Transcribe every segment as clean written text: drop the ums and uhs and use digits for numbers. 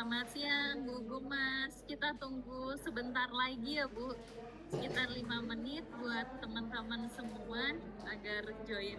Selamat siang, Bu Gumas. Kita tunggu sebentar lagi ya, Bu. Sekitar 5 menit buat teman-teman semua agar join.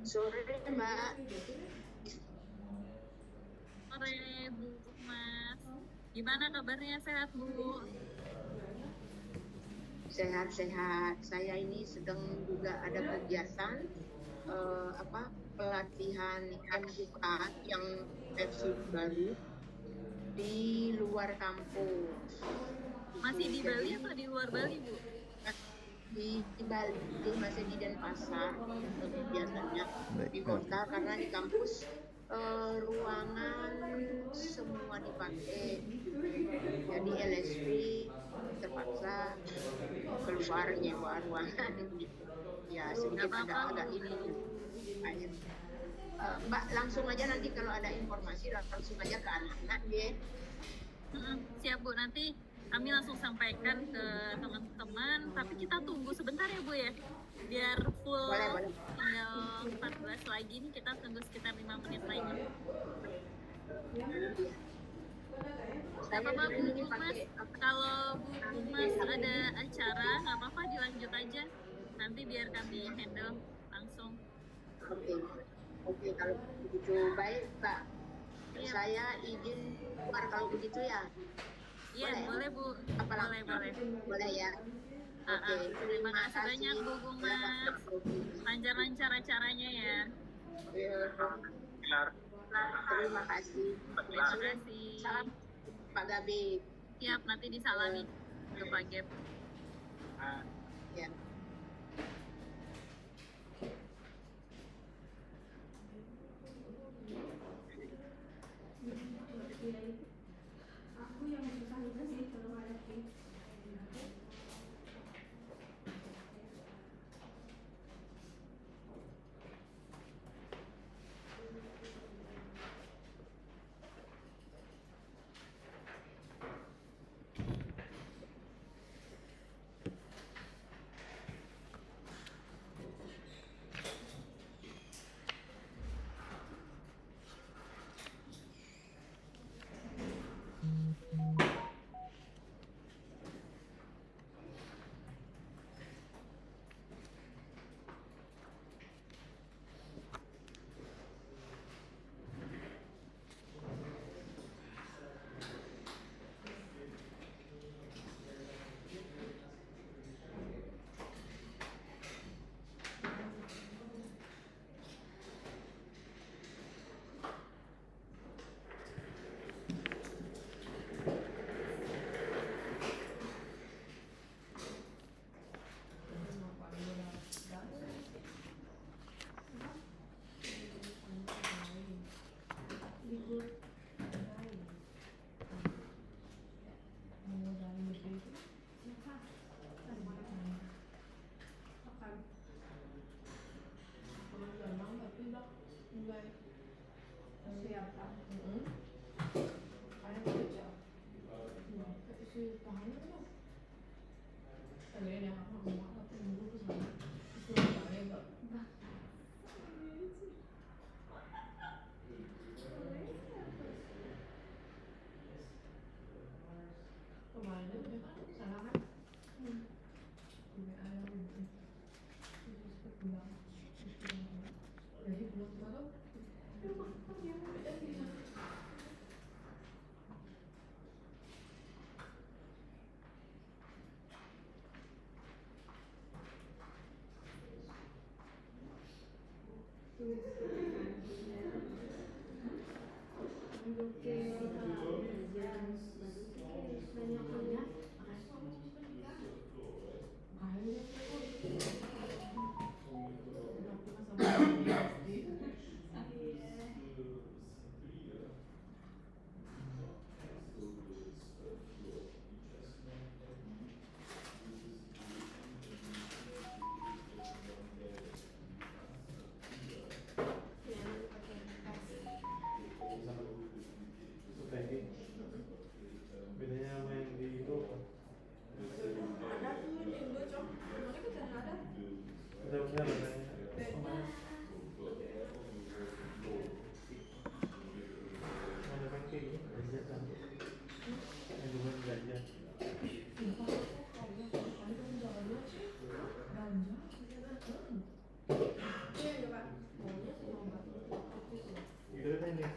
Sore, Mbak. Sore, Bu Gumas. Gimana kabarnya? Sehat, Bu? Sehat-sehat. Saya ini sedang juga ada kegiatan pelatihan MUK yang versi baru di luar kampus. Masih di Bali Jadi atau di luar Bali, Bu? di Bali, masih di Denpasar biasanya di kota, karena di kampus ruangan semua dipakai. Jadi LSP terpaksa keluar nyewa ruangan gitu. Ya sedikit Nggak apa-apa, agak Bu. ini. Mbak langsung aja, nanti kalau ada informasi langsung aja ke anak-anak ya. Siap, Bu. Nanti kami langsung sampaikan ke teman-teman. Tapi kita tunggu sebentar ya, Bu ya. Biar full. Boleh. Tinggal 14 lagi nih, kita tunggu sekitar 5 menit lagi. Nggak apa-apa, Bu Gumas. Kalau Bu Gumas ada acara, nggak apa-apa, dilanjut aja. Nanti biar kami handle langsung. Oke, kalau begitu baik, Mbak. Iya. Saya izin keluar kalau begitu ya. Iya, boleh, Bu. Boleh. Boleh ya. Oke, Terima kasih banyak, Bu Gumas. Lancar-lancar acaranya ya. Terima kasih. Salam Pak Gabi. Siap, nanti disalami ke Pak Gap. Ya. Aku yang susah itu sih kalau ngadepin.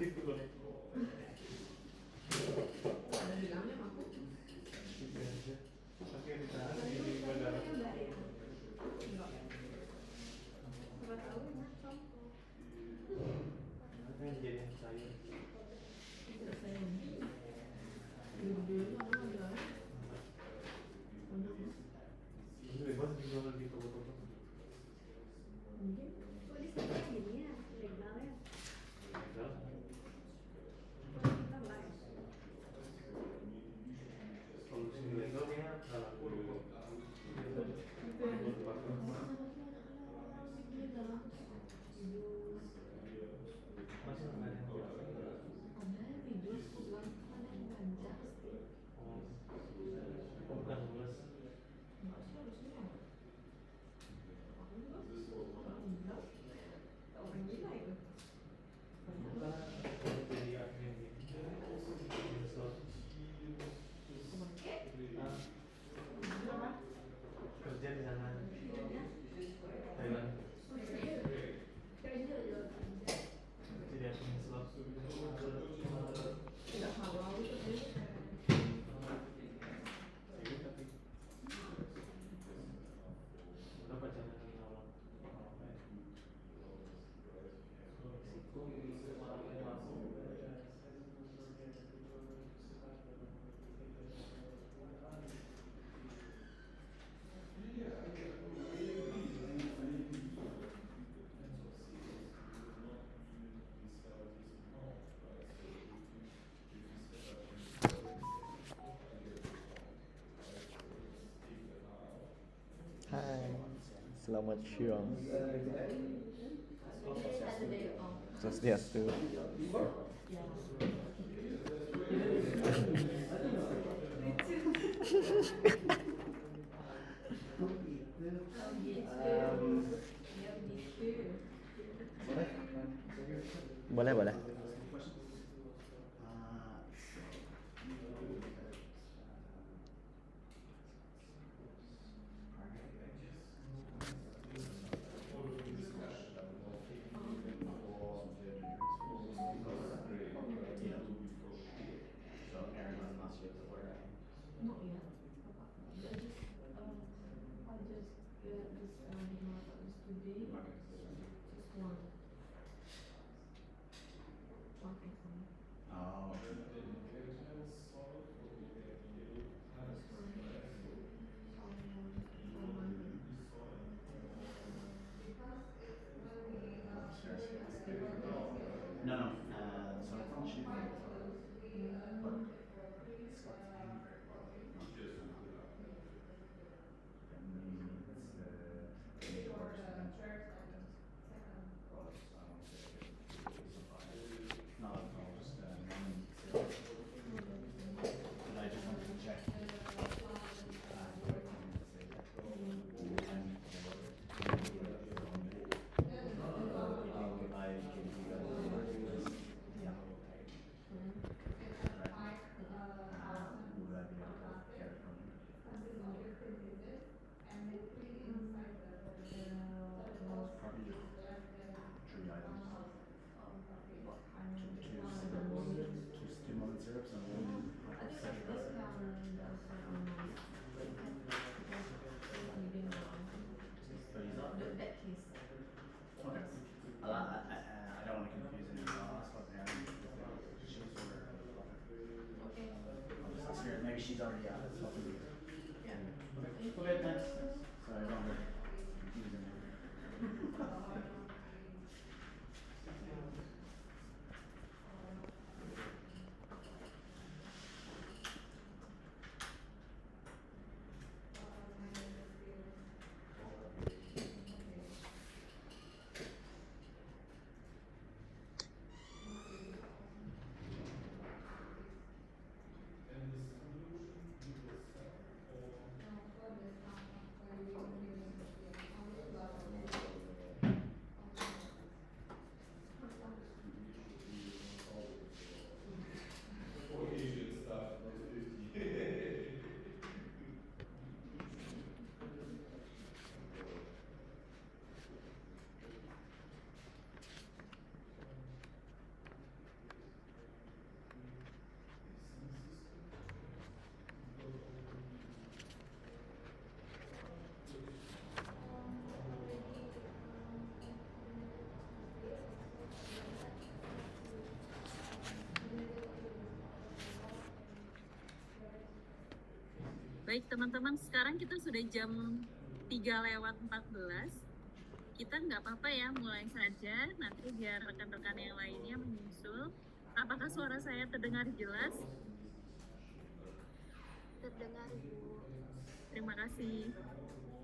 gitu loh. Ada bilangnya sama aku. Gitu aja. Pakai ditahan di bandara. Enggak ya? Enggak. Enggak tahu ya, contoh. Apa yang jadi saya? Tidak sayang. Dulu aku bilang. Itu bebas dijual di toko-toko. Mungkin. Kok di sana gini ya? Legal ya? Legal. Kita lah ya. Solusi legalnya nggak laku dulu kok. Masih nggak ada yang bilang. Oh, bukan lulas. Bukan jadi admin gitu. Insert. Kerja di sana. Thailand. Jadi admin slot. Tidak halal itu sih. Udah pacaran lagi awal. Hai, selamat siang. Swastiastu. Boleh, boleh. Not yet. I just get this this today. Just one. One exam. No, no. So I thought she but it's got no, no, just but I just wanted to check. Two stimulant syrups and one I think that's discount and also that case. Okay. I don't want to confuse anyone else, but she's ordered. Okay. I'll just ask her. Maybe she's already spoken to you. Yeah. Okay, thanks. Sorry, I don't want to confuse anyone. Baik teman-teman, sekarang kita sudah jam 3:14. Kita nggak apa-apa ya, mulai saja. Nanti biar rekan-rekan yang lainnya menyusul. Apakah suara saya terdengar jelas? Terdengar Ibu. Terima kasih.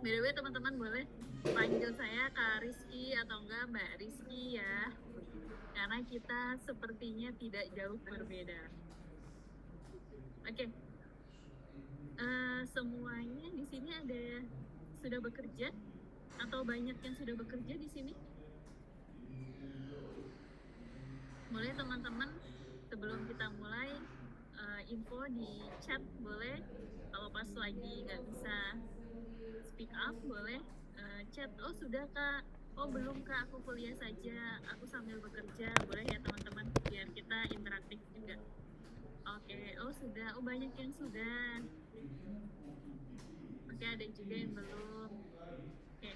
By the way teman-teman boleh panggil saya Kak Rizky atau enggak Mbak Rizky ya. Karena kita sepertinya tidak jauh berbeda. Oke. Semuanya di sini ada sudah bekerja atau banyak yang sudah bekerja di sini? Boleh teman-teman sebelum kita mulai info di chat boleh. Kalau pas lagi nggak bisa speak up boleh chat. Oh sudah Kak. Oh belum Kak, aku kuliah saja. Aku sambil bekerja. Boleh ya teman-teman biar kita interaktif juga. Oke. Oh sudah. Oh banyak yang sudah. Oke, ada juga yang belum. Oke,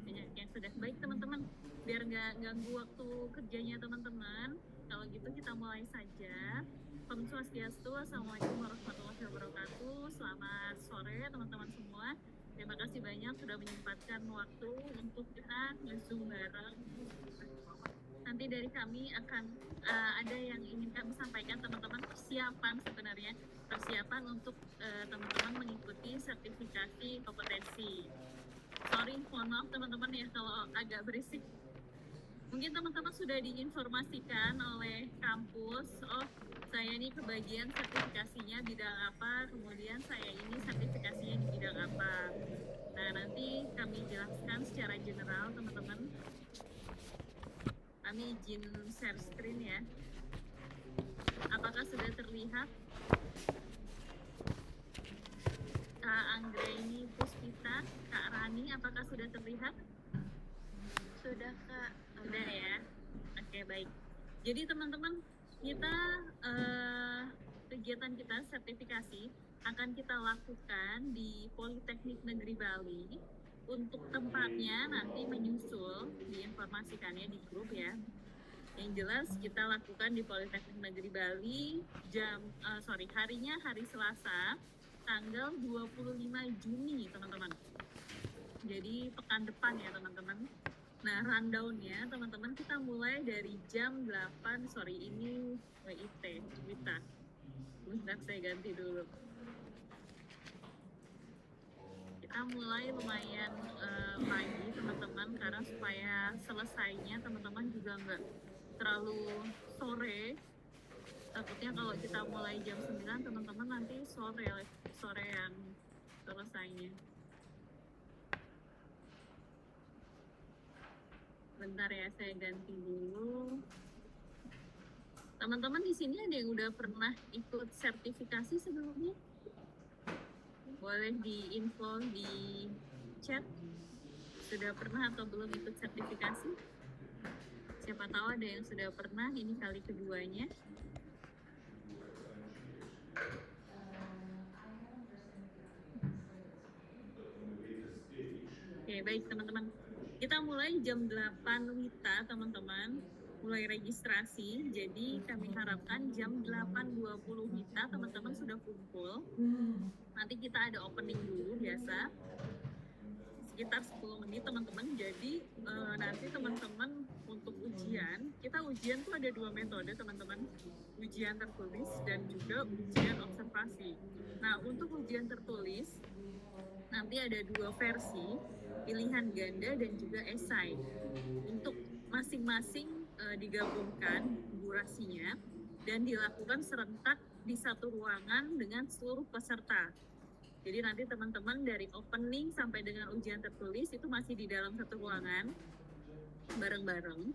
banyak yang sudah. Baik teman-teman, biar nggak ganggu waktu kerjanya teman-teman, kalau gitu kita mulai saja. Om Swastiastu, Assalamualaikum warahmatullahi wabarakatuh. Selamat sore teman-teman semua. Terima kasih banyak sudah menyempatkan waktu untuk kita Zoom bareng. Nanti dari kami akan ada yang ingin kami sampaikan teman-teman, persiapan sebenarnya persiapan untuk teman-teman mengikuti sertifikasi kompetensi. Sorry, mohon maaf teman-teman ya kalau agak berisik. Mungkin teman-teman sudah diinformasikan oleh kampus, oh saya ini kebagian sertifikasinya bidang apa, kemudian saya ini sertifikasinya di bidang apa. Nah nanti kami jelaskan secara general teman-teman. Kami izin share screen ya. Apakah sudah terlihat? Kak Anggraini Puspita, Kak Rani, apakah sudah terlihat? Sudah Kak. Sudah ya. Oke baik. Jadi teman-teman kita kegiatan kita sertifikasi akan kita lakukan di Politeknik Negeri Bali. Untuk tempatnya nanti menyusul diinformasikannya di grup ya. Yang jelas kita lakukan di Politeknik Negeri Bali harinya hari Selasa tanggal 25 Juni teman-teman. Jadi pekan depan ya teman-teman. Nah rundownnya teman-teman kita mulai dari jam 8 ini WIT Wita. Bentar saya ganti dulu. Kita mulai lumayan pagi teman-teman karena supaya selesainya teman-teman juga nggak terlalu sore. Takutnya kalau kita mulai jam 9 teman-teman nanti sore yang selesainya. Bentar ya saya ganti dulu. Teman-teman di sini ada yang udah pernah ikut sertifikasi sebelumnya? Boleh di-info di chat sudah pernah atau belum ikut sertifikasi. Siapa tahu ada yang sudah pernah, ini kali keduanya. Oke baik teman-teman, kita mulai jam 8 WITA teman-teman, mulai registrasi. Jadi kami harapkan jam 8.20 WITA teman-teman sudah kumpul. Nanti kita ada opening dulu biasa sekitar 10 menit teman-teman. Jadi nanti teman-teman untuk ujian, kita ujian tuh ada 2 metode teman-teman, ujian tertulis dan juga ujian observasi. Nah untuk ujian tertulis nanti ada 2 versi, pilihan ganda dan juga esai. Untuk masing-masing digabungkan durasinya dan dilakukan serentak di satu ruangan dengan seluruh peserta. Jadi nanti teman-teman dari opening sampai dengan ujian tertulis itu masih di dalam satu ruangan bareng-bareng.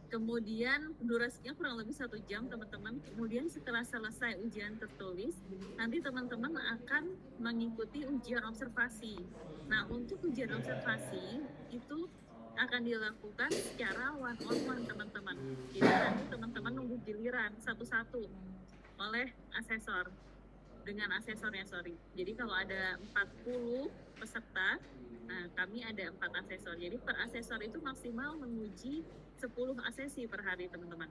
Kemudian durasinya kurang lebih 1 jam teman-teman. Kemudian setelah selesai ujian tertulis, nanti teman-teman akan mengikuti ujian observasi. Nah untuk ujian observasi itu akan dilakukan secara one-on-one teman-teman. Jadi nanti teman-teman nunggu giliran satu-satu oleh asesor. Dengan asesornya, Jadi kalau ada 40 peserta, nah kami ada 4 asesor. Jadi per asesor itu maksimal menguji 10 asesi per hari teman-teman.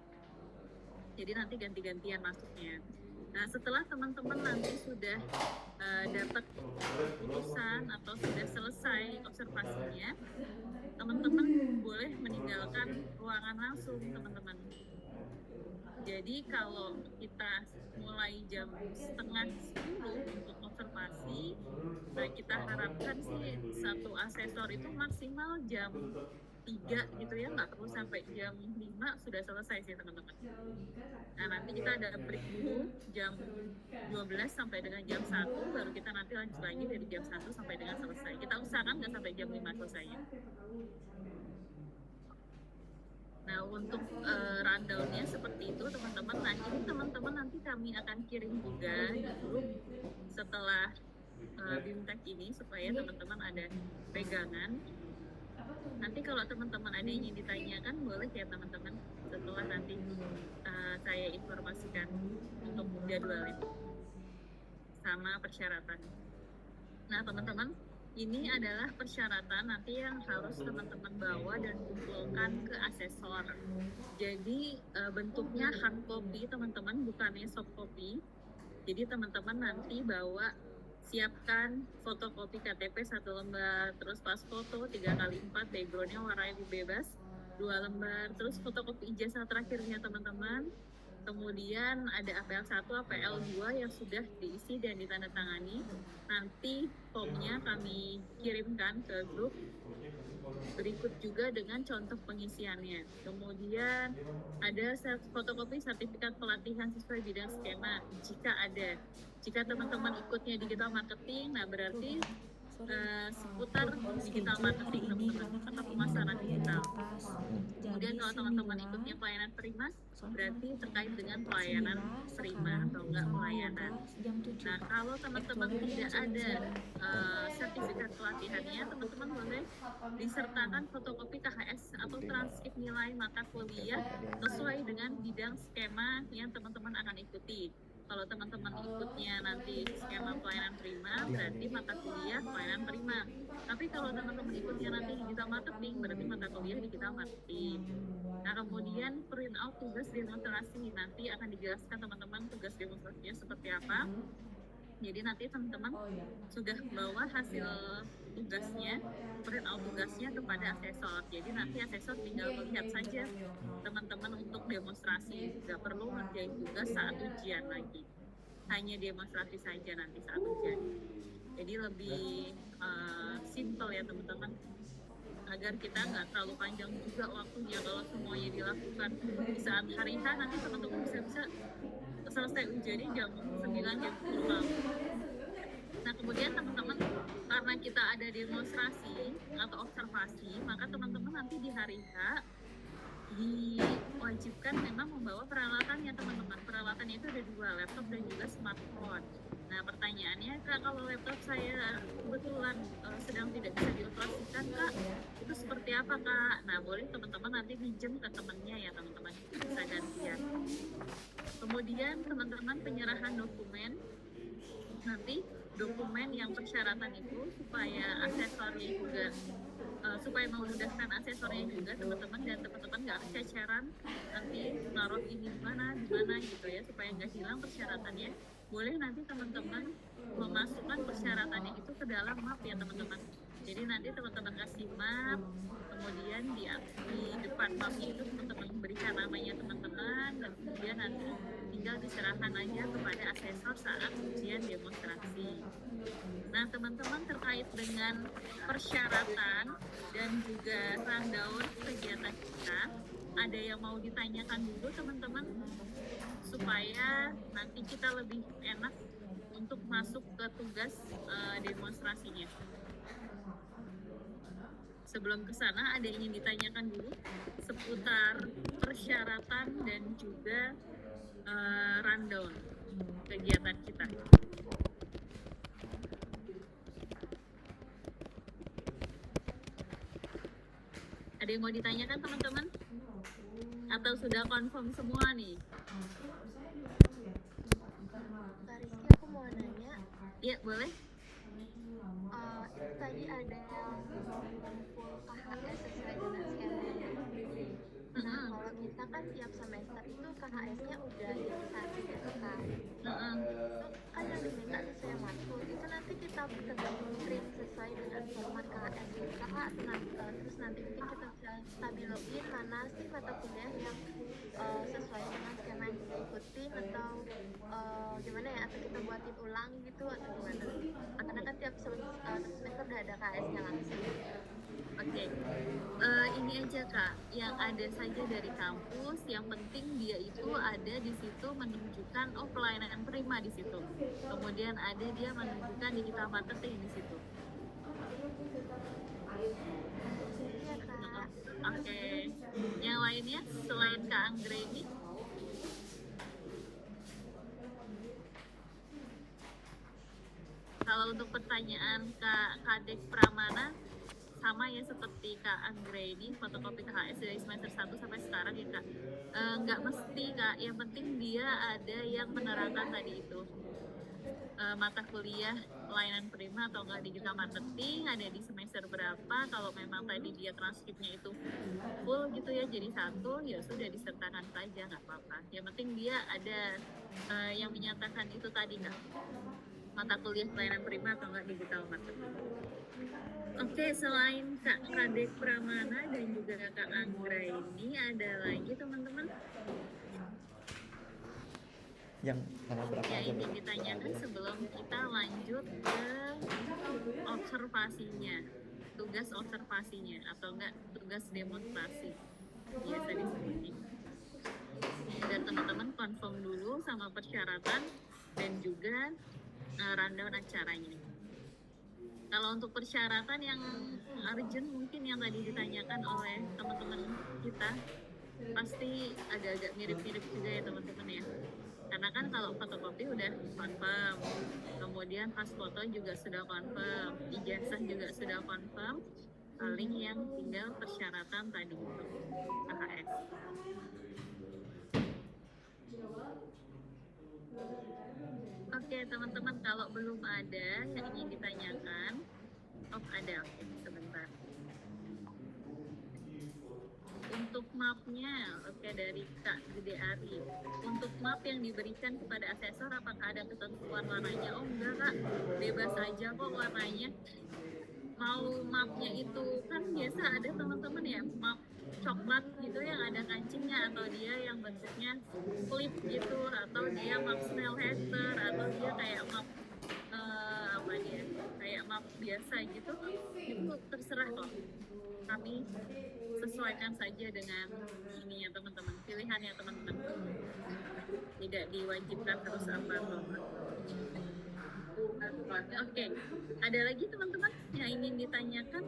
Jadi nanti ganti-gantian masuknya. Nah, setelah teman-teman nanti sudah dapat keputusan atau sudah selesai observasinya, teman-teman boleh meninggalkan ruangan langsung, teman-teman. Jadi kalau kita mulai jam setengah 10 untuk observasi, nah kita harapkan sih satu asesor itu maksimal jam 3 gitu ya, nggak perlu sampai jam 5 sudah selesai sih teman-teman. Nah nanti kita ada break dulu jam 12 sampai dengan jam 1, baru kita nanti lanjut lagi dari jam 1 sampai dengan selesai. Kita usahakan nggak sampai jam 5 selesainya. Nah untuk rundown-nya seperti itu teman-teman. Nah ini teman-teman nanti kami akan kirim juga di grup setelah BIMTEK ini supaya teman-teman ada pegangan. Nanti kalau teman-teman ada yang ingin ditanyakan boleh ya teman-teman setelah nanti saya informasikan untuk jadwalnya sama persyaratan. Nah teman-teman, ini adalah persyaratan nanti yang harus teman-teman bawa dan kumpulkan ke asesor. Jadi bentuknya hard copy teman-teman, bukannya soft copy. Jadi teman-teman nanti bawa, siapkan fotokopi KTP 1 lembar, terus pas foto 3x4, backgroundnya warnanya bebas 2 lembar, terus fotokopi ijazah terakhirnya teman-teman. Kemudian ada APL 1, APL 2 yang sudah diisi dan ditandatangani. Nanti formnya kami kirimkan ke grup. Berikut juga dengan contoh pengisiannya. Kemudian ada fotokopi sertifikat pelatihan sesuai bidang skema jika ada. Jika teman-teman ikutnya digital marketing, nah berarti seputar digital marketing teman-teman atau pemasaran digital. Kemudian kalau teman-teman ikutnya pelayanan prima, berarti terkait dengan pelayanan prima atau enggak pelayanan. Nah kalau teman-teman tidak ada sertifikat pelatihannya, teman-teman boleh disertakan fotokopi KHS atau transkrip nilai mata kuliah sesuai dengan bidang skema yang teman-teman akan ikuti. Kalau teman-teman ikutnya nanti skema pelayanan prima, berarti mata kuliah pelayanan prima. Tapi kalau teman-teman ikutnya nanti digital marketing, berarti mata kuliah digital marketing. Nah kemudian print out tugas demonstrasi, nanti akan dijelaskan teman-teman tugas demonstrasinya seperti apa. Jadi nanti teman-teman sudah bawa hasil tugasnya, print out tugasnya kepada asesor. Jadi nanti asesor tinggal melihat saja teman-teman untuk demonstrasi, nggak perlu ngerjain tugas saat ujian lagi. Hanya demonstrasi saja nanti saat ujian. Jadi lebih simple ya teman-teman, agar kita nggak terlalu panjang juga waktunya kalau semuanya dilakukan di saat hari H. Nanti teman-teman bisa selesai ujiannya jam 9 jam 10 malam. Nah kemudian teman-teman, karena kita ada demonstrasi atau observasi, maka teman-teman nanti di hari H diwajibkan memang membawa peralatannya teman-teman. Peralatannya itu ada 2, laptop dan juga smartphone. Nah pertanyaannya, Kak, kalau laptop saya kebetulan sedang tidak bisa dioperasikan, Kak, itu seperti apa, Kak? Nah boleh teman-teman nanti pinjam ke temannya ya teman-teman, bisa gantian. Kemudian teman-teman penyerahan dokumen, nanti dokumen yang persyaratan itu supaya asesornya juga supaya memudahkan asesornya juga teman-teman, dan teman-teman nggak keceran nanti naruh ini di mana gitu ya, supaya nggak hilang persyaratannya. Boleh nanti teman-teman memasukkan persyaratannya itu ke dalam map ya teman-teman. Jadi nanti teman-teman kasih map, kemudian di depan mapnya itu teman-teman berikan namanya teman-teman, dan kemudian nanti tinggal diserahkan aja kepada asesor saat ujian demonstrasi. Nah teman-teman, terkait dengan persyaratan dan juga rundown kegiatan kita, ada yang mau ditanyakan dulu teman-teman supaya nanti kita lebih enak untuk masuk ke tugas demonstrasinya. Sebelum ke sana, ada yang ingin ditanyakan dulu seputar persyaratan dan juga rundown kegiatan kita. Ada yang mau ditanyakan teman-teman? Atau sudah confirm semua nih? Kak Rizky, aku mau nanya. Iya, boleh. Itu tadi ada yang kumpul KHS sesuai dengan skema. Nah, kalau kita kan tiap semester itu KHS-nya udah jadi satu gitu kan. Heeh. Itu kan yang diminta sesuai matkul. Itu nanti kita tergantung print sesuai dengan format KHS kita. Terus nanti mungkin kita bisa stabiloin mana sih mata kuliah yang sesuai dengan skema yang kita ikutin atau gimana ya, atau kita buatin ulang gitu atau gimana. Karena kan tiap semester udah ada KHS-nya langsung. Oke, ini aja Kak, yang ada saja dari kampus, yang penting dia itu ada di situ menunjukkan pelayanan prima di situ. Kemudian ada dia menunjukkan digital marketing di situ. Iya Kak. Oke, yang lainnya selain Kak Anggreni? Kalau untuk pertanyaan Kak Kadek Pramana, sama ya seperti Kak Anggreni, fotokopi KHS dari semester 1 sampai sekarang ya Kak. Nggak mesti Kak, yang penting dia ada yang menerangkan tadi itu. Mata kuliah pelayanan prima atau enggak digital marketing ada di semester berapa. Kalau memang tadi dia transkripnya itu full gitu ya jadi satu, ya sudah disertakan saja nggak apa-apa. Yang penting dia ada yang menyatakan itu tadi Kak, mata kuliah pelayanan prima atau enggak digital marketing. Oke, selain Kak Kadek Pramana dan juga Kak Anggreni, ada lagi teman-teman Yang tanggal berapa yang aja ingin Bu? ditanyakan sebelum kita lanjut ke observasinya, tugas observasinya atau enggak tugas demonstrasi biasa disebutnya. Dan teman-teman confirm dulu sama persyaratan dan juga rundown acaranya. Kalau untuk persyaratan yang urgent mungkin yang tadi ditanyakan oleh teman-teman kita pasti agak-agak mirip-mirip juga ya teman-teman ya. Karena kan kalau fotokopi udah confirm, kemudian pas foto juga sudah confirm, ijazah juga sudah confirm, paling yang tinggal persyaratan tadi itu KHS. Oke teman-teman, kalau belum ada yang ingin ditanyakan, ada, oke, sebentar. Untuk mapnya, oke, dari Kak Gede Ari. Untuk map yang diberikan kepada asesor, apakah ada ketentuan warnanya? Oh enggak Kak, bebas aja kok warnanya. Mau mapnya itu kan biasa ada teman-teman ya, map coklat gitu yang ada kancingnya, atau dia yang bentuknya flip gitu, atau dia map smell header, atau dia kayak map apa dia, kayak map biasa gitu, itu terserah kok. Kami sesuaikan saja dengan ini ya teman-teman, pilihannya teman-teman. Tidak diwajibkan harus apa. Oke, ada lagi teman-teman yang ingin ditanyakan?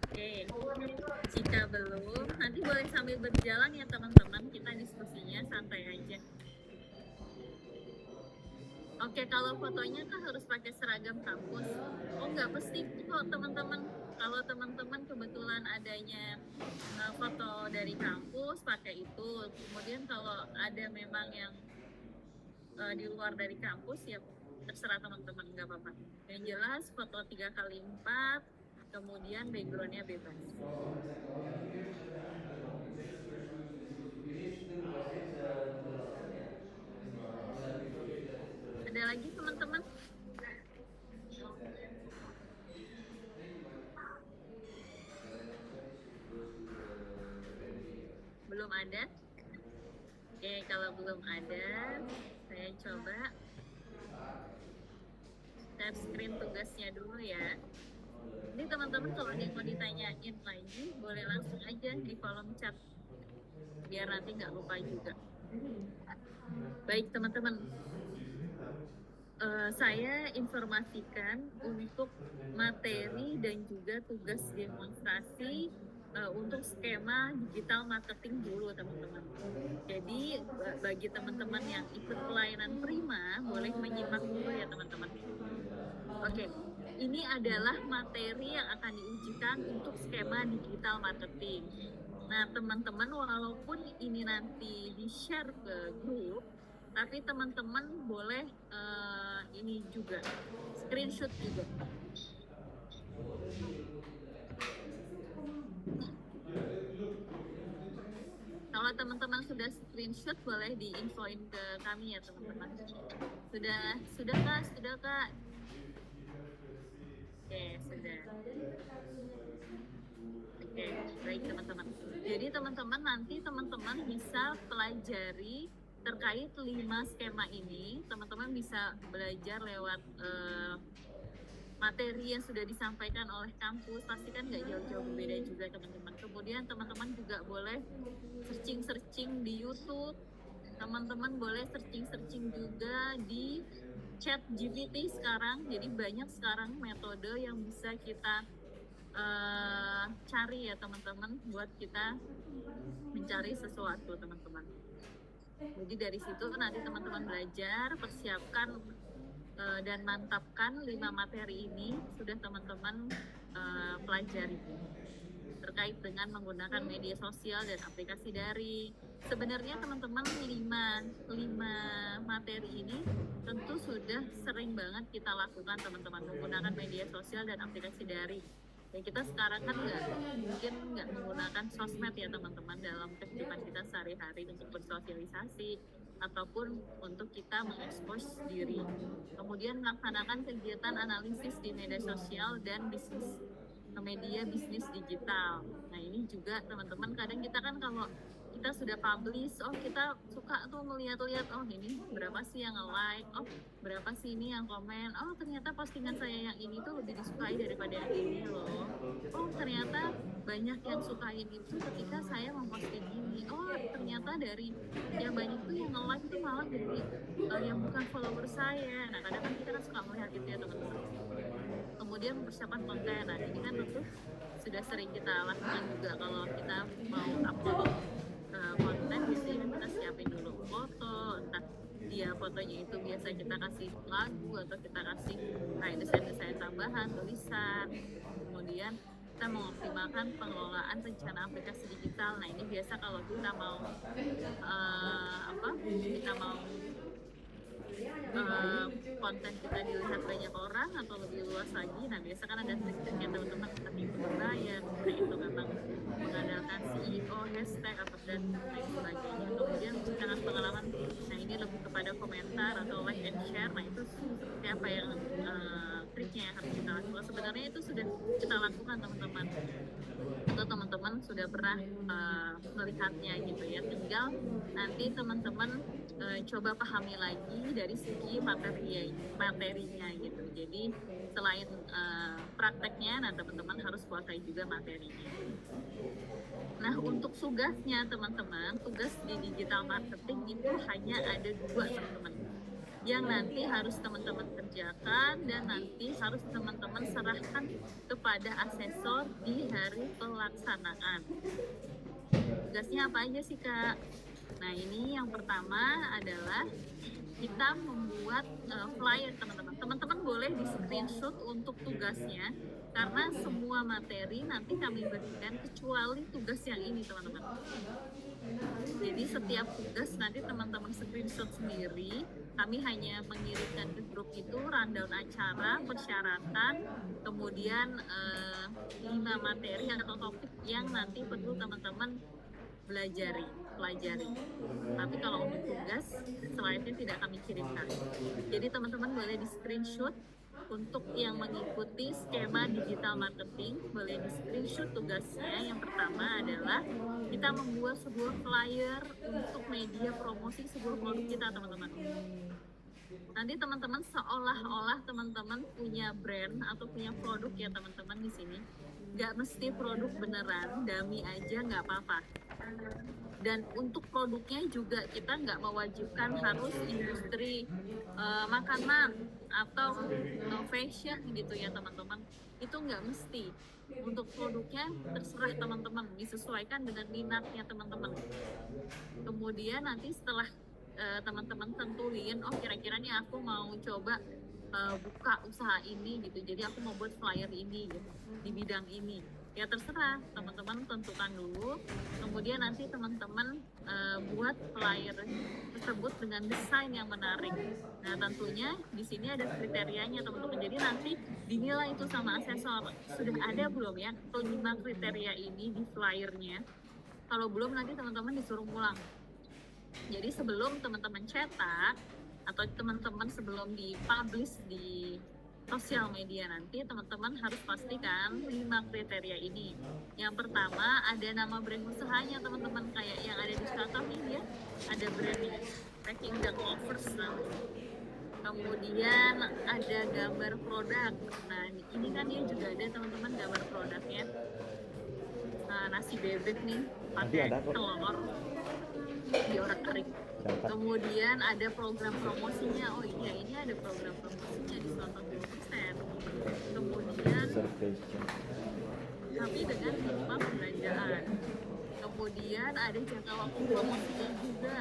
Oke, jika belum, nanti boleh sambil berjalan ya teman-teman, kita diskusinya santai aja. Oke, kalau fotonya kan harus pakai seragam kampus. Oh, nggak mesti kok teman-teman. Kalau teman-teman kebetulan adanya foto dari kampus, pakai itu. Kemudian kalau ada memang yang di luar dari kampus, ya terserah teman-teman, nggak apa-apa. Yang jelas foto 3x4, kemudian backgroundnya bebas. Ada lagi teman-teman? Belum ada? Oke, kalau belum ada, saya coba share screen tugasnya dulu ya. Ini teman-teman kalau ada yang mau ditanyain lagi, boleh langsung aja di kolom chat, biar nanti nggak lupa juga. Baik teman-teman, saya informasikan untuk materi dan juga tugas demonstrasi untuk skema digital marketing dulu teman-teman. Jadi bagi teman-teman yang ikut pelayanan prima boleh menyimak dulu ya teman-teman. Oke, ini adalah materi yang akan diujikan untuk skema digital marketing. Nah teman-teman, walaupun ini nanti di-share ke grup, tapi teman-teman boleh ini juga screenshot juga. Kalau teman-teman sudah screenshot boleh diinfoin ke kami ya teman-teman. Sudah kak. Oke, sudah. Oke, baik teman-teman. Jadi teman-teman nanti teman-teman bisa pelajari terkait 5 skema ini. Teman-teman bisa belajar lewat materi yang sudah disampaikan oleh kampus. Pasti kan nggak jauh-jauh berbeda juga teman-teman. Kemudian teman-teman juga boleh searching di YouTube. Teman-teman boleh searching juga di chat GPT sekarang. Jadi banyak sekarang metode yang bisa kita cari ya teman-teman, buat kita mencari sesuatu teman-teman. Jadi dari situ nanti teman-teman belajar, persiapkan dan mantapkan 5 materi ini sudah teman-teman pelajari terkait dengan menggunakan media sosial dan aplikasi daring. Sebenarnya teman-teman 5 materi ini tentu sudah sering banget kita lakukan teman-teman, menggunakan media sosial dan aplikasi daring. Ya kita sekarang kan nggak menggunakan sosmed ya teman-teman dalam kehidupan kita sehari-hari untuk bersosialisasi ataupun untuk kita mengekspos diri. Kemudian melaksanakan kegiatan analisis di media sosial dan media bisnis digital. Nah ini juga teman-teman, kadang kita kan kalau kita sudah publish, kita suka tuh melihat-lihat, ini berapa sih yang nge-like, berapa sih ini yang komen, ternyata postingan saya yang ini tuh lebih disukai daripada yang ini loh, ternyata banyak yang sukain itu ketika saya memposting ini, ternyata dari yang banyak tuh yang nge-like itu malah dari yang bukan follower saya. Nah kadang kan kita kan suka melihat gitu ya teman-teman. Kemudian mempersiapkan konten. Nah ini kan tentu sudah sering kita lakukan juga kalau kita mau upload konten, biasanya kita siapin dulu foto, entah dia fotonya itu biasa kita kasih lagu atau kita kasih kayak desain-desain tambahan, tulisan. Kemudian kita mengoptimalkan pengelolaan rencana aplikasi digital. Nah ini biasa kalau kita mau konten kita dilihat banyak orang atau lebih luas lagi. Nah biasa kan ada trik-triknya teman-teman, entah itu berbayar, entah itu memang mengandalkan CEO, hashtag atau dan lain sebagainya. Kemudian menceritakan pengalaman. Nah ini lebih kepada komentar atau like and share. Nah itu seperti apa yang triknya yang harus kita lakukan. Sebenarnya itu sudah kita lakukan teman-teman. Atau teman-teman sudah pernah melihatnya gitu ya. Tinggal nanti teman-teman coba pahami lagi dari segi materinya gitu. Jadi selain prakteknya, nah teman-teman harus kuasai juga materinya. Nah untuk tugasnya teman-teman, tugas di digital marketing itu hanya ada 2 teman-teman, yang nanti harus teman-teman kerjakan dan nanti harus teman-teman serahkan kepada asesor di hari pelaksanaan. Tugasnya apa aja sih Kak? Nah ini yang pertama adalah kita membuat flyer teman-teman. Teman-teman boleh di screenshot untuk tugasnya, karena semua materi nanti kami berikan kecuali tugas yang ini teman-teman. Jadi setiap tugas nanti teman-teman screenshot sendiri, kami hanya mengirimkan ke grup itu rundown acara, persyaratan, kemudian 5 materi atau topik yang nanti perlu teman-teman pelajari. Tapi kalau untuk tugas, slide-nya tidak kami kirimkan. Jadi teman-teman boleh di screenshot. Untuk yang mengikuti skema digital marketing, boleh di screenshot tugasnya. Yang pertama adalah kita membuat sebuah flyer untuk media promosi sebuah produk kita teman-teman. Nanti teman-teman seolah-olah teman-teman punya brand atau punya produk ya teman-teman di sini. Gak mesti produk beneran, dummy aja nggak apa-apa. Dan untuk produknya juga kita nggak mewajibkan harus industri makanan atau fashion gitu ya teman-teman. Itu nggak mesti. Untuk produknya terserah teman-teman, disesuaikan dengan minatnya teman-teman. Kemudian nanti setelah teman-teman tentuin, kira-kira nih aku mau coba buka usaha ini gitu, jadi aku mau buat flyer ini gitu di bidang ini. Ya terserah teman-teman tentukan dulu, kemudian nanti teman-teman buat flyer tersebut dengan desain yang menarik. Nah tentunya di sini ada kriterianya teman-teman, jadi nanti dinilai itu sama asesor, sudah ada belum ya kelima kriteria ini di flyernya. Kalau belum nanti teman-teman disuruh pulang. Jadi sebelum teman-teman cetak atau teman-teman sebelum dipublish di sosial media nanti, teman-teman harus pastikan 5 kriteria ini. Yang pertama, ada nama brand usahanya teman-teman, kayak yang ada di contoh ini ya, ada brand Packing the Covers. Kemudian ada gambar produk. Nah ini kan dia juga ada teman-teman gambar produknya. Nasi bebek nih Nanti pakai ada kok. telur diorak-arik. Catat. Kemudian ada program promosinya. Oh iya, ini ada program promosinya di 20%. Kemudian Observation. tapi dengan minimal pembelanjaan. Kemudian ada jangka waktu promosinya juga.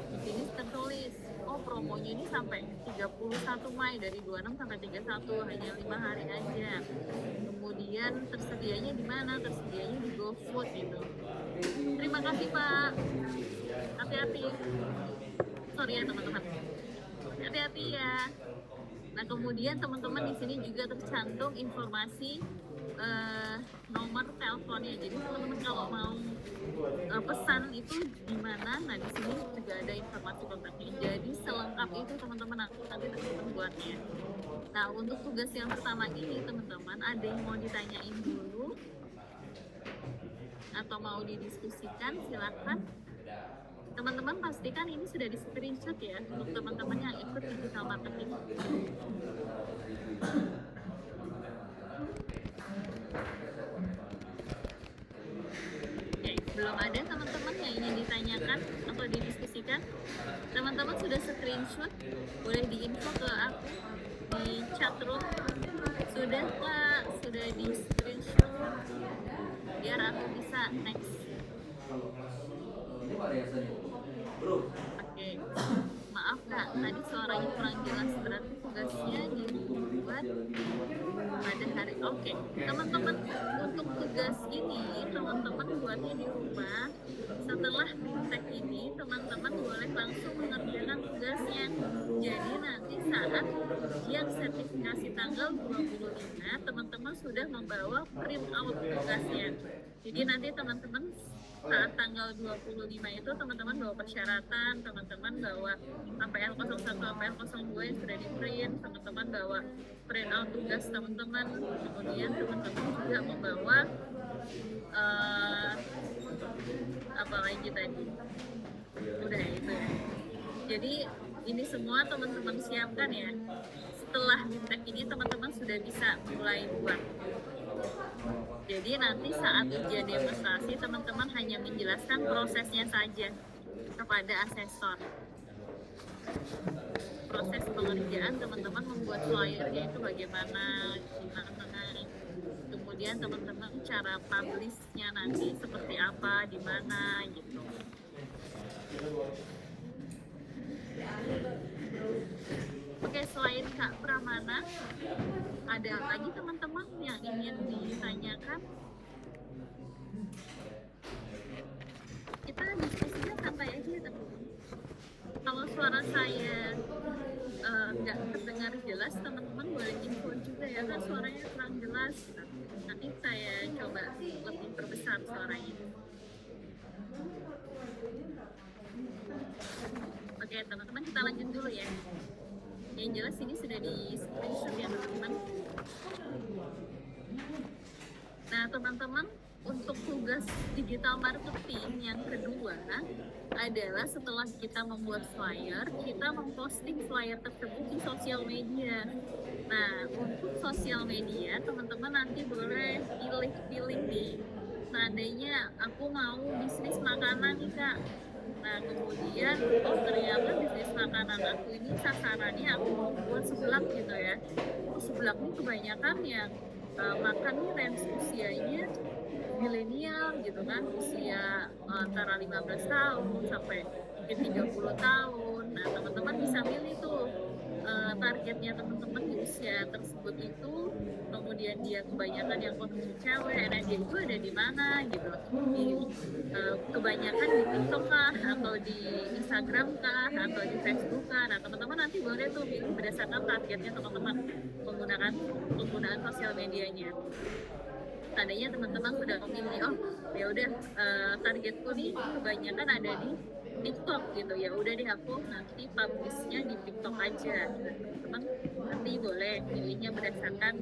Di sini tertulis, oh promonya ini sampai 31 Mei, dari 26 sampai 31, hanya 5 hari aja. Kemudian tersedianya di mana? Tersedianya di GoFood gitu. Terima kasih Pak. Hati-hati. Sorry ya teman-teman. Hati-hati ya. Nah kemudian teman-teman di sini juga tercantum informasi nomor teleponnya. Jadi teman-teman kalau mau pesan itu di mana? Nah di sini juga ada informasi kontaknya. Jadi selengkap itu teman-teman nanti teman-teman buatnya. Nah untuk tugas yang pertama ini teman-teman, ada yang mau ditanyain dulu atau mau didiskusikan, silakan. Teman-teman pastikan ini sudah di screenshot ya untuk teman-teman yang ikut digital marketing. Oke, belum ada teman-teman yang ingin ditanyakan atau didiskusikan? Teman-teman sudah screenshot, boleh diinfo ke aku di chat room. Sudah Pak, sudah di screenshot biar aku bisa next. Oke, maaf Kak, tadi suaranya kurang jelas, berarti tugasnya dibuat pada hari. Oke, teman-teman, untuk tugas ini teman-teman buatnya di rumah. Setelah tag ini teman-teman boleh langsung mengerjakan tugasnya. Jadi nanti saat ujian sertifikasi tanggal 25 teman-teman sudah membawa print out tugasnya. Jadi nanti teman-teman saat tanggal 25 itu teman-teman bawa persyaratan, teman-teman bawa APL 01, APL 02 yang sudah di print, teman-teman bawa print out tugas teman-teman, kemudian teman-teman juga membawa apa lagi tadi, udah itu ya. Jadi ini semua teman-teman siapkan ya. Setelah di tag ini teman-teman sudah bisa mulai buat. Jadi nanti saat ujian demonstrasi teman-teman hanya menjelaskan prosesnya saja kepada asesor. Proses pengerjaan teman-teman membuat flyernya itu bagaimana, kemudian teman-teman cara publishnya nanti seperti apa, di mana gitu. Oke, selain Kak Pramana, ada lagi teman-teman yang ingin ditanyakan? Kita diskusinya santai aja ya teman-teman. Kalau suara saya nggak terdengar jelas, teman-teman boleh info juga ya, kan suaranya kurang jelas. Nanti saya coba lebih perbesar suaranya. Oke teman-teman, kita lanjut dulu ya. Yang jelas ini sudah di screenshot ya teman-teman. Nah teman-teman, untuk tugas digital marketing yang kedua adalah setelah kita membuat flyer, kita memposting flyer tersebut di sosial media. Nah untuk sosial media teman-teman nanti boleh pilih-pilih nih. Seandainya aku mau bisnis makanan nih Kak, nah kemudian ternyata bisnis makanan aku ini sasarannya aku mau buat seblak gitu ya. Seblak ini kebanyakan yang makan nih range usianya milenial gitu kan, usia antara 15 tahun sampai mungkin 30 tahun. Nah teman-teman bisa milih tuh targetnya teman-teman di usia tersebut itu, kemudian dia kebanyakan yang konsumsi cewek, nah dia itu ada di mana gitu, di kebanyakan di TikTok kah, atau di Instagram kah, atau di Facebook kah. Nah teman-teman nanti boleh tuh pilih berdasarkan targetnya teman-teman penggunaan sosial medianya. seandainya teman-teman sudah memilih, oh ya udah targetku nih kebanyakan ada di TikTok gitu, ya udah deh aku nanti publishnya di TikTok aja. Nah, teman-teman nanti boleh pilihnya berdasarkan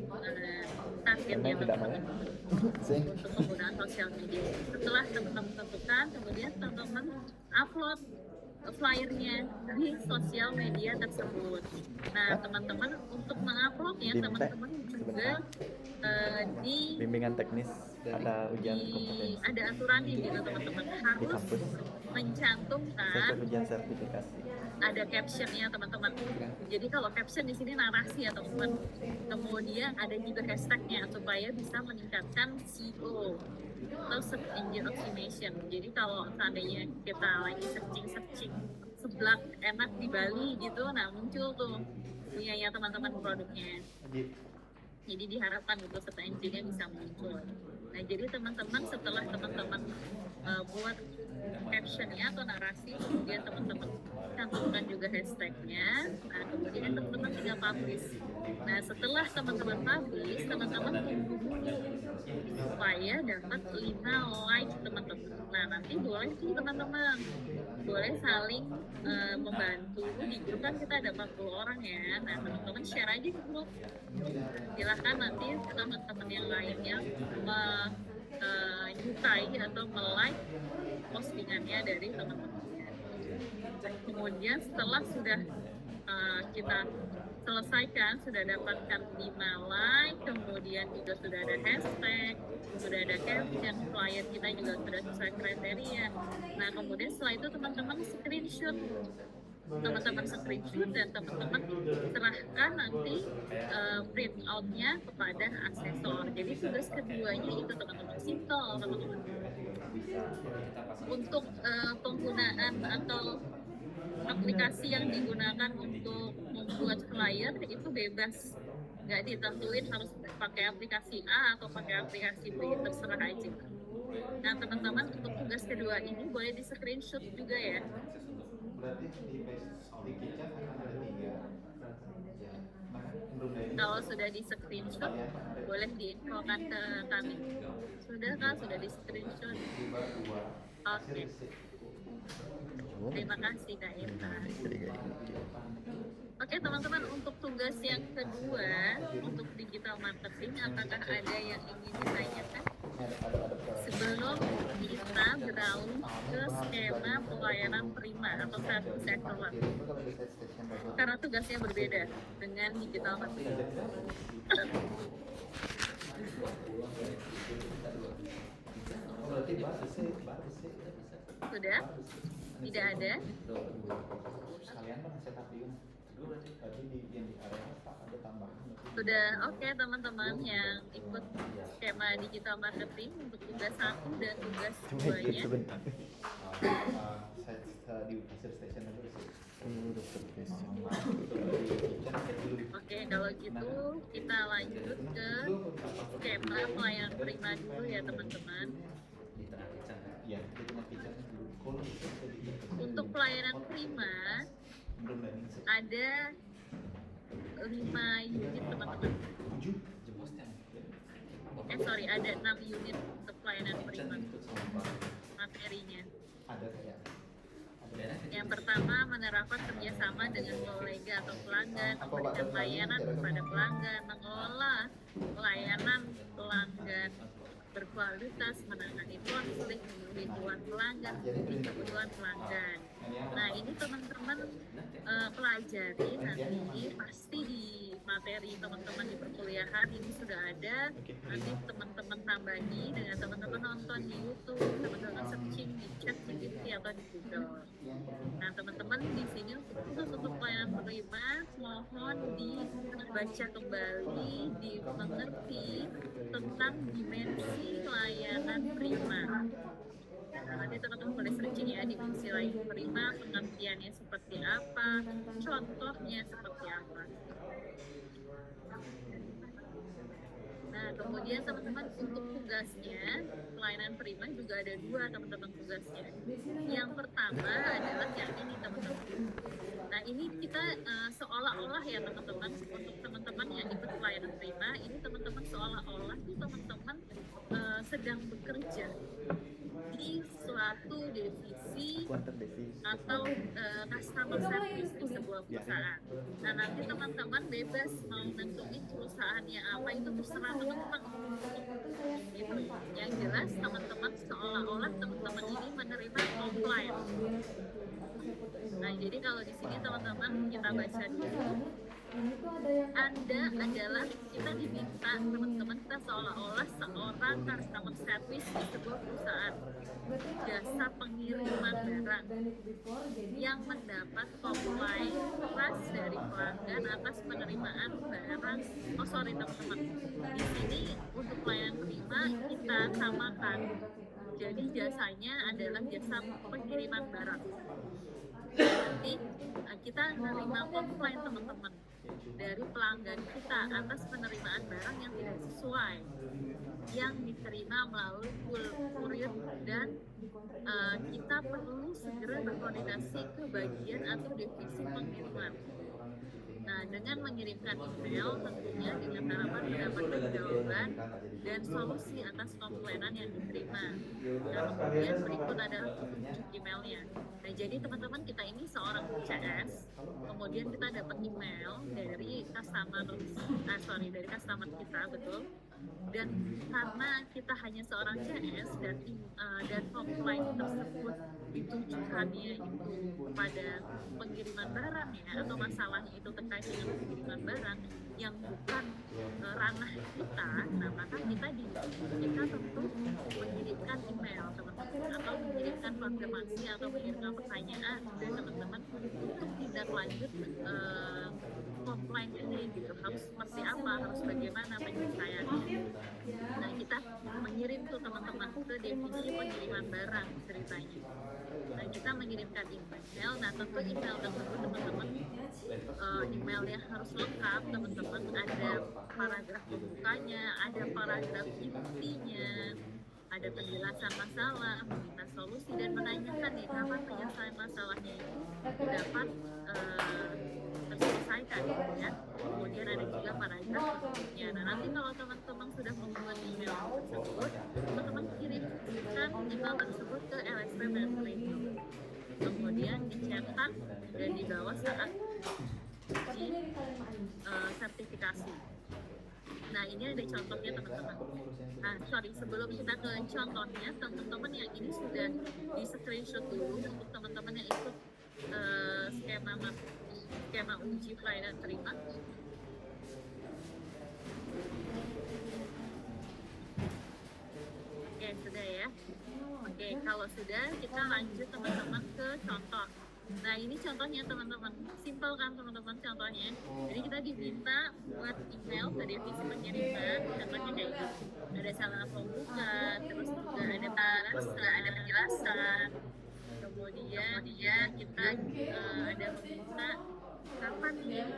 targetnya Memang tidak mau. teman-teman Sih. untuk penggunaan sosial media. Setelah teman-teman tentukan, kemudian teman-teman upload flyernya di sosial media tersebut. Nah, teman-teman untuk menguploadnya, Bim, Teh. teman-teman juga di Bimbingan teknis ada ujian kompetensi ada aturannya gitu teman-teman, di harus kampus. mencantumkan Proses ujian sertifikasi. ada captionnya teman-teman. Jadi kalau caption di sini narasi ya teman-teman. Kemudian ada juga hashtagnya supaya bisa meningkatkan SEO atau search engine optimization. Jadi kalau seandainya kita lagi searching seblak enak di Bali gitu, nah muncul tuh punyanya teman-teman produknya. Jadi diharapkan untuk search engine-nya bisa muncul. Nah, jadi teman-teman setelah teman-teman buat captionnya atau narasi, kemudian teman-teman cantumkan juga hashtagnya, nah kemudian teman-teman tinggal publish. Nah, setelah teman-teman publish, teman-teman tunggu dulu supaya dapat 5 like teman-teman. Nah, nanti boleh tuh teman-teman boleh saling membantu. Di grup kan kita ada 40 orang ya. Nah, teman-teman share aja di grup. Silahkan nanti teman-teman yang lainnya menyukai atau like postingannya dari teman-temannya. Kemudian setelah sudah kita selesaikan, sudah dapatkan 5 like, kemudian juga sudah ada hashtag, sudah ada caption, flyer kita juga sudah sesuai kriteria. Nah, kemudian setelah itu teman-teman screenshot dan teman-teman serahkan nanti print out-nya kepada asesor. Jadi tugas keduanya itu teman-teman simple teman-teman. Untuk penggunaan atau aplikasi yang digunakan untuk membuat flyer itu bebas, nggak ditentuin harus pakai aplikasi A atau pakai aplikasi B, terserah aja. Nah teman-teman, untuk tugas kedua ini boleh di screenshot juga ya. Berarti di kicap akan ada 3. Kalau sudah di screenshot boleh diinfokan ke kami. Sudah kan, sudah di screenshot. Oke. Terima kasih Kak Eva. Oke teman-teman, untuk tugas yang kedua untuk digital marketing, apakah ada yang ingin ditanyakan sebelum kita beralih ke skema pelayanan prima atau service excellence? Karena tugasnya berbeda dengan digital marketing. Sudah? Tidak ada? Kalian pernah setup di tadi di yang di area ada tambahan. Sudah. Oke teman-teman yang ikut skema digital marketing untuk tugas 1 dan tugas 2-nya. Saya di user station dulu sih. Oke, kalau gitu kita lanjut ke skema pelayanan prima dulu ya teman-teman. Iya, di tengah kitchen dulu. Kalau Untuk pelayanan prima belum landing ada 5 unit teman-teman. 7. Ada 6 unit untuk pelayanan prima materinya. Ada kayak Yang pertama, menerapkan kerjasama dengan kolega atau pelanggan, memberikan layanan kepada pelanggan, mengelola pelayanan pelanggan berkualitas, menangani konflik, memenuhi kebutuhan pelanggan, memenuhi kebutuhan pelanggan. Nah, ini teman-teman pelajari nanti pasti di materi teman-teman di perkuliahan ini sudah ada. Nanti teman-teman tambahi dengan teman-teman nonton di YouTube, teman-teman searching di ChatGPT atau di Google. Nah, teman-teman di sini khusus untuk pelayanan prima, mohon dibaca kembali, dimengerti tentang dimensi layanan prima. Nah, nanti teman-teman boleh searching ya, dimensi layanan prima, pengertiannya seperti apa, contohnya seperti apa. Nah, kemudian teman-teman untuk tugasnya, pelayanan prima juga ada 2 teman-teman tugasnya. Yang pertama adalah yang ini teman-teman. Nah, ini kita seolah-olah ya teman-teman, untuk teman-teman yang ikut pelayanan prima, ini teman-teman seolah-olah tuh teman-teman sedang bekerja di suatu divisi Quantum divisi. atau customer service di sebuah perusahaan. Nah, nanti teman-teman bebas mau nentuin perusahaannya apa, itu terserah teman-teman. Gitu. Yang jelas teman-teman seolah-olah teman-teman ini menerima komplain. Nah, jadi kalau di sini teman-teman kita baca dulu. Anda adalah, kita diminta teman-teman, kita seolah-olah seorang customer service di sebuah perusahaan jasa pengiriman barang yang mendapat komplain keras dari pelanggan atas penerimaan barang. Oh sorry teman-teman, di sini untuk pelayanan prima kita samakan. Jadi jasanya adalah jasa pengiriman barang. Nanti kita menerima komplain teman-teman dari pelanggan kita atas penerimaan barang yang tidak sesuai yang diterima melalui kurir, dan kita perlu segera berkoordinasi ke bagian atau divisi pengiriman. Nah, dengan mengirimkan email tentunya dengan harapan mendapatkan jawaban dan solusi atas komplainan yang diterima. Dan kemudian berikut adalah petunjuk emailnya. Nah, jadi teman-teman kita ini seorang CS, kemudian kita dapat email dari dari customer kita, betul. Dan karena kita hanya seorang CS dan komplain tersebut ditujukannya itu pada pengiriman barang ya, atau masalahnya itu terkait dengan pengiriman barang yang bukan ranah kita, nah maka kita tentu mengirimkan email teman-teman, atau mengirimkan konfirmasi atau mengirimkan pertanyaan dari teman-teman untuk tindak lanjut komplain ini gitu, harus seperti apa, harus bagaimana penyelesaiannya. Nah, kita mengirim tuh teman-teman ke divisi pengiriman barang ceritanya. Nah, kita mengirimkan email. Nah, tentu email tersebut teman-teman emailnya harus lengkap teman-teman, ada paragraf pembukanya, ada paragraf intinya, ada penjelasan masalah, meminta solusi, dan menanyakan nih kapan penyelesaian masalahnya itu dapat terselesaikan gitu ya. Kemudian ada juga paragraf berikutnya. Nah, nanti kalau teman-teman sudah membuat email tersebut, teman-teman kirimkan email tersebut ke LSP Mentoring. Kemudian dicetak dan dibawa saat uji sertifikasi. Nah, ini ada contohnya teman-teman. Nah, sorry, sebelum kita ke contohnya, teman-teman yang ini sudah di screenshot dulu untuk teman-teman yang ikut skema uji pelayanan prima. Oke, sudah ya. Oke, kalau sudah, kita lanjut teman-teman ke contoh. Nah, ini contohnya teman-teman. Simpel kan teman-teman contohnya. Jadi kita diminta buat email ke divisi pengiriman. Contohnya kayak gitu. Ada salah pembuka, terus juga ada penjelasan. Kemudian kita ada meminta kapan nih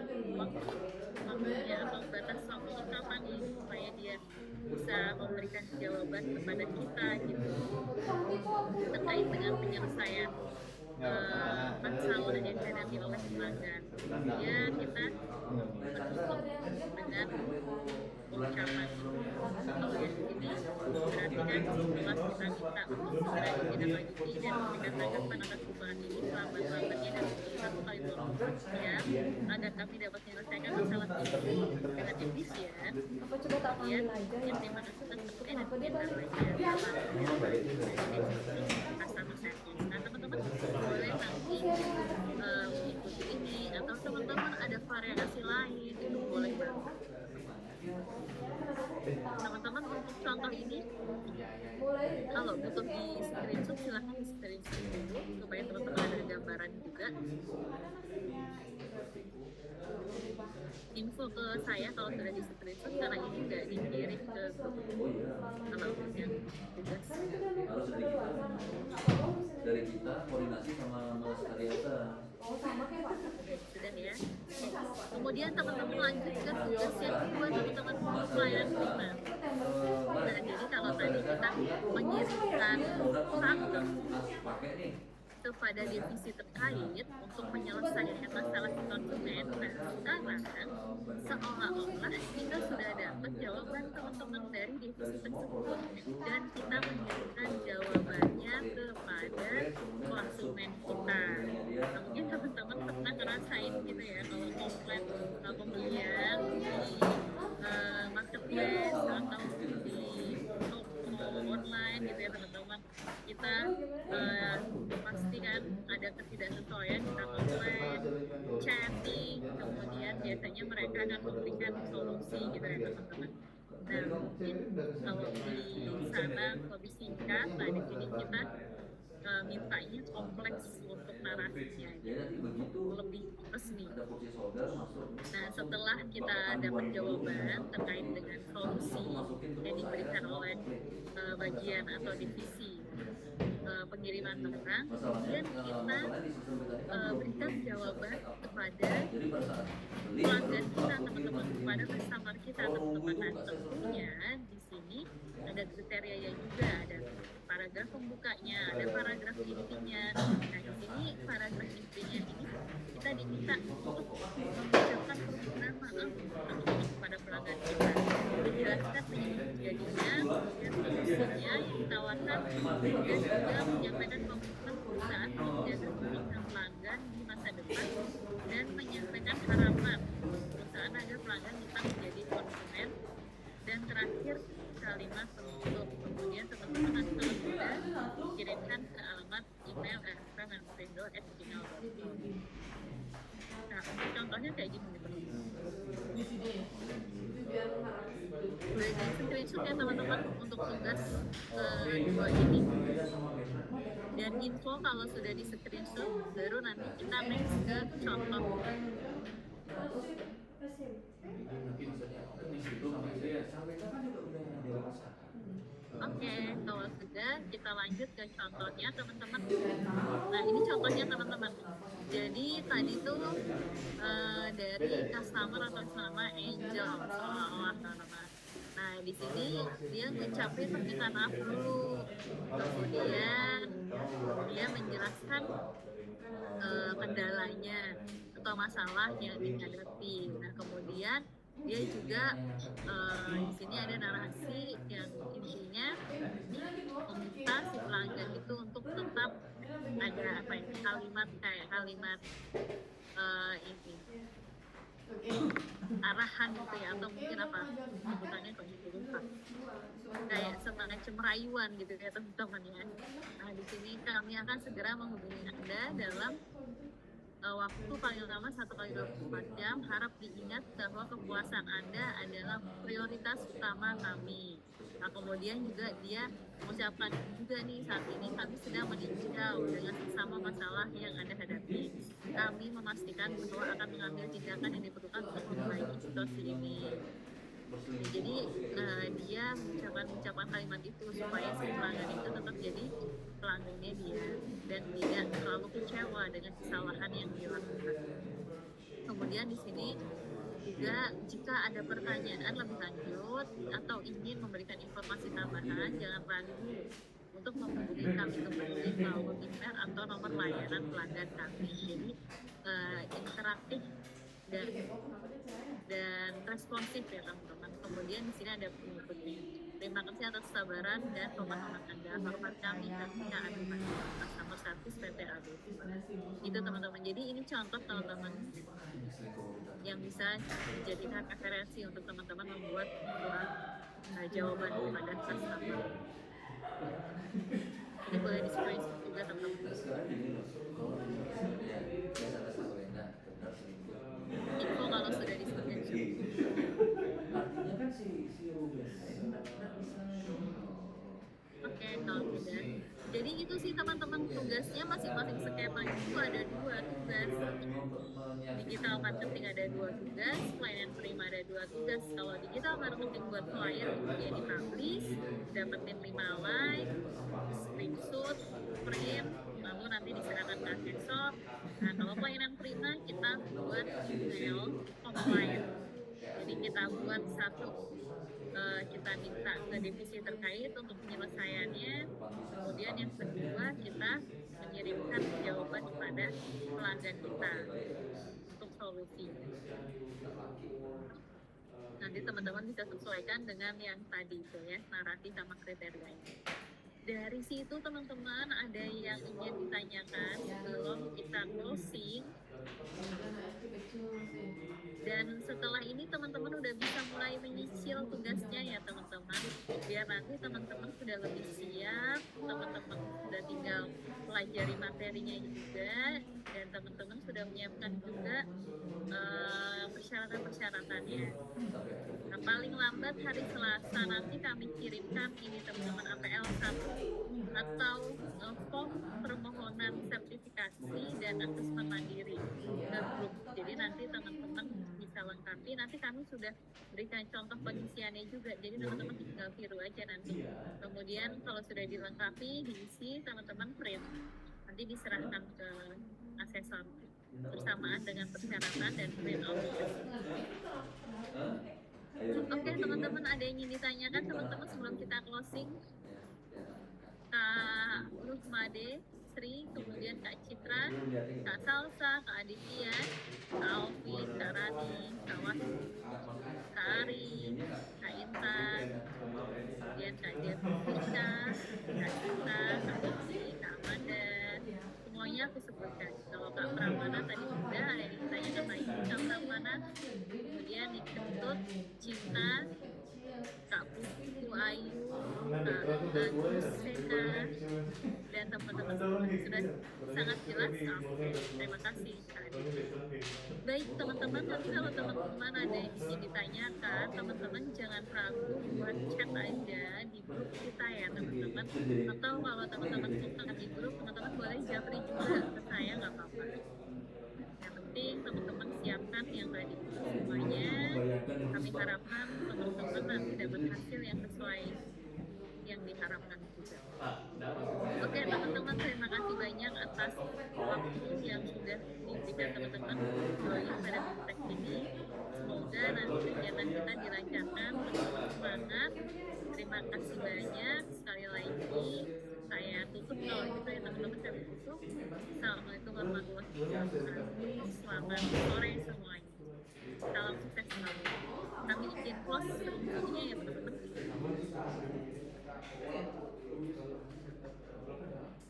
waktunya atau batas waktunya kapan nih supaya dia bisa memberikan jawaban kepada kita gitu terkait dengan penyelesaian masalah yang dihadapi oleh pelanggan. Kemudian kita menutup dengan ucapan kalau yang ini berarti kan setelah kita minta untuk segera ditindaklanjuti dan memberikan tanggapan atas perubahan ini selambat-lambatnya dan satu kali ya, agar kami dapat menyelesaikan masalah ini dengan efisien. Kemudian yang terima kasih tentunya dan komentar lainnya customer service. Nah, teman-teman boleh nanti mengikuti ini, atau teman-teman ada variasi lain, itu boleh banget. Teman-teman untuk contoh ini kalau butuh di screenshot silahkan di screenshot dulu supaya teman-teman ada gambaran juga. Info ke saya kalau sudah di screenshot karena ini nggak dikirim ke grup kalau yang tugas. Harus dari kita koordinasi sama Mas Ariata. Sudah ya. Kemudian teman-teman lanjut ke tugas yang kedua teman-teman, pelayanan prima. Nah, jadi kalau tadi kita mengirimkan faktur kepada divisi terkait untuk menyelesaikan masalah konsumen, nah sekarang seolah-olah kita sudah dapat jawaban teman-teman dari divisi tersebut dan kita mengirimkan jawabannya kepada konsumen kita. Nah, mungkin teman-teman pernah ngerasain gitu ya kalau komplain pembelian di marketplace atau di toko online gitu ya teman-teman, kita pasti kan ada ketidaksesuaian, kita komplain, chatting, kemudian biasanya mereka akan memberikan solusi gitu ya teman-teman. Nah mungkin kalau di sana lebih singkat, nah di sini kita mintanya kompleks untuk narasinya, lebih resmi. Nah setelah kita dapat jawaban terkait dengan solusi yang diberikan oleh bagian atau divisi pengiriman barang, kemudian kita berikan jawaban kepada pelanggan kita teman-teman, kepada customer kita teman-teman. Nah tentunya di sini ada kriterianya juga, ada paragraf pembukanya, ada paragraf intinya. Nah di sini paragraf intinya ini kita diminta untuk mengucapkan permohonan maaf kepada pelanggan kita, menjelaskan penyebab terjadinya, kemudian solusinya yang ditawarkan, dan juga menyampaikan komitmen perusahaan menjaga kepentingan pelanggan di masa depan dan menyampaikan harapan perusahaan agar pelanggan tetap menjadi konsumen. Dan terakhir kalimat penutup, kemudian teman-teman harus sudah kirimkan ke alamat email fmandprindo@gmail.com. Nah untuk contohnya kayak gini nih teman-teman, udah di screenshot ya teman-teman untuk tugas kedua ini, dan info kalau sudah di screenshot baru nanti kita next ke contoh. Oke, kalau sudah kita lanjut ke contohnya teman-teman. Nah ini contohnya teman-teman. Jadi tadi tuh dari customer atau nama Angel seolah-olah teman-teman. Nah di sini dia ngucapin permintaan maaf dulu, kemudian dia menjelaskan kendalanya atau masalah yang dihadapi. Nah kemudian dia juga di sini ada narasi yang intinya meminta si pelanggan itu untuk tetap ada apa ini, kalimat kayak kalimat ini arahan gitu ya, atau mungkin apa sebutannya kok gitu lupa, kayak semacam rayuan gitu ya teman-teman ya. Nah di sini kami akan segera menghubungi Anda dalam waktu paling lama 1x24 jam. Harap diingat bahwa kepuasan Anda adalah prioritas utama kami. Nah kemudian juga dia mengucapkan juga nih, saat ini kami sedang meninjau dengan sesama masalah yang Anda hadapi. Kami memastikan bahwa akan mengambil tindakan yang diperlukan untuk memperbaiki situasi ini. Jadi dia mengucapkan kalimat itu supaya si pelanggan itu tetap jadi pelanggannya dia dan tidak terlalu kecewa dengan kesalahan yang dilakukan. Kemudian di sini juga jika ada pertanyaan lebih lanjut atau ingin memberikan informasi tambahan, jangan ragu untuk menghubungi kami kembali melalui email atau nomor layanan pelanggan kami. Jadi interaktif dan responsif ya teman-teman. Kemudian di sini ada penghubungnya. Terima kasih atas kesabaran dan pemahaman Anda. Hormat kami akan customer service PT AB. Itu teman-teman. Jadi ini contoh teman-teman yang bisa dijadikan referensi untuk teman-teman membuat jawaban kepada customer. Ini boleh di screenshot juga teman-teman. Info kalau sudah di screenshot. Oke, kalau sudah. Jadi itu sih teman-teman, tugasnya masing-masing skema itu ada 2 tugas. Digital marketing ada 2 tugas, pelayanan prima ada 2 tugas. Kalau digital marketing buat flyer dia di publish, dapetin 5 like, screenshot, print, lalu nanti diserahkan ke asesor. Nah, kalau pelayanan prima kita buat email compliant. Jadi kita buat satu, kita minta ke divisi terkait untuk penyelesaiannya. Kemudian yang kedua kita mengirimkan jawaban kepada pelanggan kita untuk solusi. Nanti teman-teman bisa sesuaikan dengan yang tadi itu ya, narasi sama kriterianya. Dari situ teman-teman ada yang ingin ditanyakan sebelum kita closing. Dan setelah ini teman-teman udah bisa mulai menyicil tugasnya ya teman-teman, biar nanti teman-teman sudah lebih siap, teman-teman sudah tinggal pelajari materinya juga, dan teman-teman sudah menyiapkan juga persyaratan-persyaratannya. Nah, paling lambat hari Selasa nanti kami kirimkan ini teman-teman APL 1 atau form permohonan sertifikasi dan asesmen mandiri ke grup. Jadi nanti teman-teman bisa lengkapi, nanti kami sudah berikan contoh pengisiannya juga, jadi teman-teman tinggal tiru aja nanti. Kemudian kalau sudah dilengkapi, diisi, teman-teman print, nanti diserahkan ke asesor bersamaan dengan persyaratan dan print out. Oke teman-teman, ada yang ingin ditanyakan teman-teman sebelum kita closing? Kak Rusmade, Sri, kemudian Kak Citra, Kak Salsa, Kak Aditya, Kak Alvin, Kak Rani, Kak Wahyu, Kak Ari, Kak Intan, kemudian Kak Jessica, Kak Cinta, Kak Vicky, Kak Amanda, semuanya aku sebutkan. Kalau Kak Pramana tadi sudah ada yang ditanyakan lagi, Kak Pramana, kemudian Dikentut, Cinta, Kak Putu Ayu, Kak Agus Sena, dan teman-teman sudah sangat jelas. Terima kasih Kak Adi. Baik teman-teman, nanti kalau teman-teman ada yang ingin ditanyakan, teman-teman jangan ragu buat chat aja di grup kita ya teman-teman. Atau kalau teman-teman suka di grup, teman-teman boleh japri juga ke saya, nggak apa-apa. Yang penting teman-teman siapkan yang tadi semuanya. Kami harapkan teman-teman nanti dapat hasil yang sesuai yang diharapkan juga. Oke teman-teman, terima kasih banyak atas waktu yang sudah diberikan teman-teman join pada praktek ini. Semoga nanti kegiatan kita dilancarkan, semangat. Terima kasih banyak sekali lagi. Saya tutup kalau gitu ya teman-teman, saya tutup. Assalamualaikum warahmatullahi wabarakatuh. Selamat sore semuanya. Salam sukses selalu. Kami izin close sebelumnya ya teman-teman.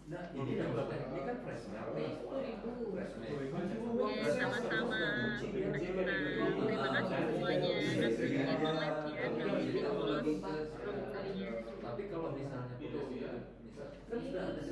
Nah, ini kan fresh milk nih. Oke, sama-sama. Terima kasih semuanya. Nanti izin live ya. Kami izin close sebelumnya. Tapi kalau misalnya kan sudah ada